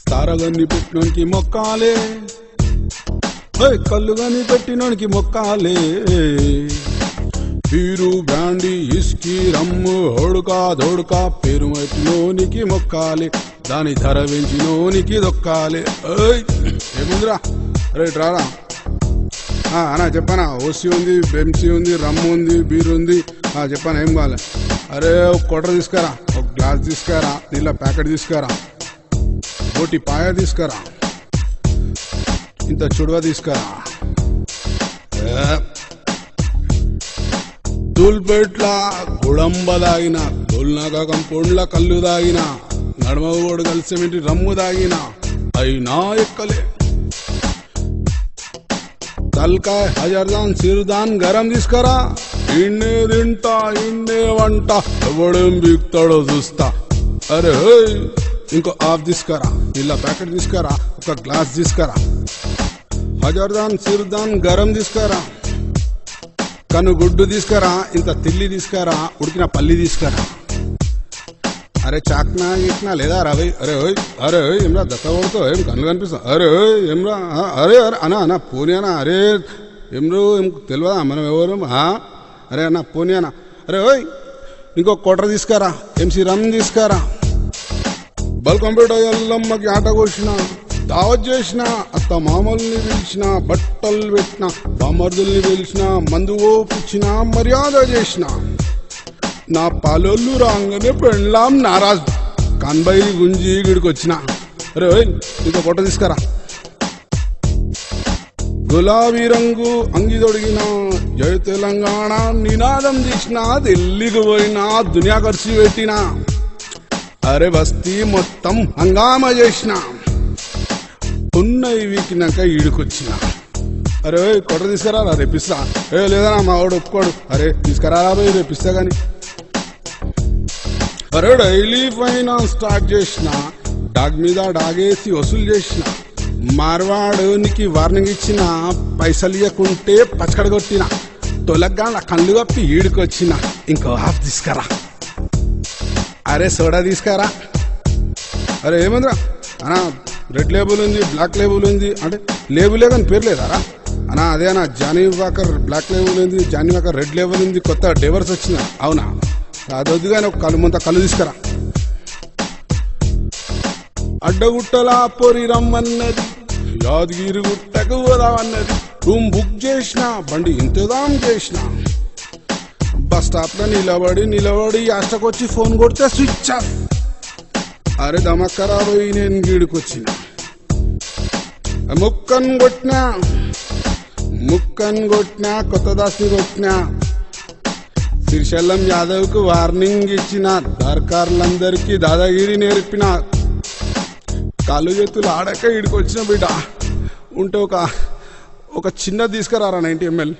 తారగన్ని పెట్టినోనికి మొక్కాలే, కళ్ళుగాని పెట్టినోనికి మొక్కాలే. Beer brandy ఇస్కీ రమ్ము హోడుకా దోడుకా పేరు పెట్టినోనికి మొక్కాలి, దాని ధర పెంచినోనికి దొక్కాలి. ఏముందిరా అరే రారా అన్నా చెప్పానా, ఓసీ ఉంది, బెంసీ ఉంది, రమ్ము ఉంది, బీరు ఉంది, చెప్పాను ఏం కావాలి. అరే ఒక కొట్ర తీసుకురా, ఒక గ్లాస్ తీసుకురా, నీళ్ళ ప్యాకెట్ తీసుకురా, బోటి పాయ తీసుకురా, ఇంత చుడవ తీసుకురా. తూల్పేట్ల గుళంబ దాగిన, తోల్నాక కంపౌండ్ల కళ్ళు దాగిన, నడమగోడు కలిసి రమ్ము దాగిన, అయినా ఎక్కలే. తల్కాయ హజర్దాన్ సిరుదాన్ గరం తీసుకురా, ఇన్నే తింటా ఇన్నే వంట, ఎవడేం బిక్తాడో చూస్తా. అరే ఇంకో ఆఫ్ తీసుకురా, నీళ్ళ ప్యాకెట్ తీసుకురా, ఒక గ్లాస్ తీసుకురా, హజర్దాన్ సిరుదాన్ గరం తీసుకురా, కనుగుడ్డు తీసుకురా, ఇంత తిల్లి తీసుకురా, ఉడికిన పల్లి తీసుకురా. అరే చాక్నా ఇట్నా లేదా రవి. అరే అరే ఏమ్రా దత్త కొడుతో ఏం కళ్ళు కనిపిస్తా. అరే ఏమ్రా అరే అరే అన్నా అన్న పోనీ అన్న. అరే ఏమ్రో ఏం తెలియదా మనం ఎవరు. అరే అన్న పోనీ అన్న. అరే ఇంకో కొట్ర తీసుకురా, ఎంసీ రమ్ తీసుకురా. బల్ కంప్యూటర్ ఎల్లమ్మకి ఆట కోసిన, దావత్ చేసిన, అత్త మామల్ని పిలిచిన, బట్టలు పెట్టిన, బామర్దుల్ని పిలిచిన, మందు ఓపిచ్చిన, మర్యాద చేసిన. నా పాలోళ్ళు రాగానే పెళ్ళాం నారాజ్ కన్బై గుంజి గిడికి వచ్చిన. అరే ఇంకో కొట్ట తీసుకురా. గులాబీ రంగు అంగి తొడిగిన, జై తెలంగాణ నినాదం తీసిన, ఢిల్లీకి పోయినా దునియా ఖర్చు పెట్టిన. అరే బస్తీ మొత్తం హంగామా చేసిన, ఉన్నవి వీకినాక ఈడుకొచ్చిన. అరే కొట్ట తీసుకురా రేపిస్తా. లేదన్నా మా వాడు ఒప్పుకోడు. అరే తీసుకురా పోయి రేపిస్తా గాని. అరే డైలీ ఫైనాన్స్ స్టార్ట్ చేసిన, డాగ్ మీద డాగేసి వసూలు చేసిన, మార్వాడునికి వార్నింగ్ ఇచ్చిన, పైసలు ఇవ్వకుంటే పచ్చకడ కొట్టిన, తొలగ్గా నా కళ్ళు కప్పి ఈడుకొచ్చిన. ఇంకో హాఫ్ తీసుకురా. అరే సోడా తీసుకురా. అరే ఏమందిరా అన్నా, రెడ్ లేబుల్ ఉంది, బ్లాక్ లేబుల్ ఉంది. అంటే లేబులే కానీ పేరు లేదారా అన్నా? అదే అన్న జానీ వాకర్ బ్లాక్ లేబుల్ ఉంది, జానీ వాకర్ రెడ్ లేబుల్ ఉంది, కొత్త డైవర్స్ వచ్చిందా? అవునా? అదొద్దు కానీ ఒక కళ్ళు ముంత కళ్ళు తీసుకురా. అడ్డగుట్టలా పొరి రమ్మన్నది, యాదగిరి గుట్టకు పోదామన్నది, రూమ్ బుక్ చేసిన, బండి ఇంతదాం చేసిన, బస్ స్టాప్ లో నిలబడి యాస్టకొచ్చి ఫోన్ కొడితే స్విచ్ ఆఫ్. అరే దమక్కరా పోయి నేను గీడుకొచ్చిన, ముక్కన్ కొట్టినా కొత్త దాస్ని కొట్టినా, శ్రీశైలం యాదవ్ కు వార్నింగ్ ఇచ్చిన, దర్కార్లందరికీ దాదాగిరి నేర్పిన, కాళ్ళు చేతులు ఆడక ఈడికొచ్చిన బిడ్డ. ఉంటే ఒక చిన్న తీసుకురారా 90 ml.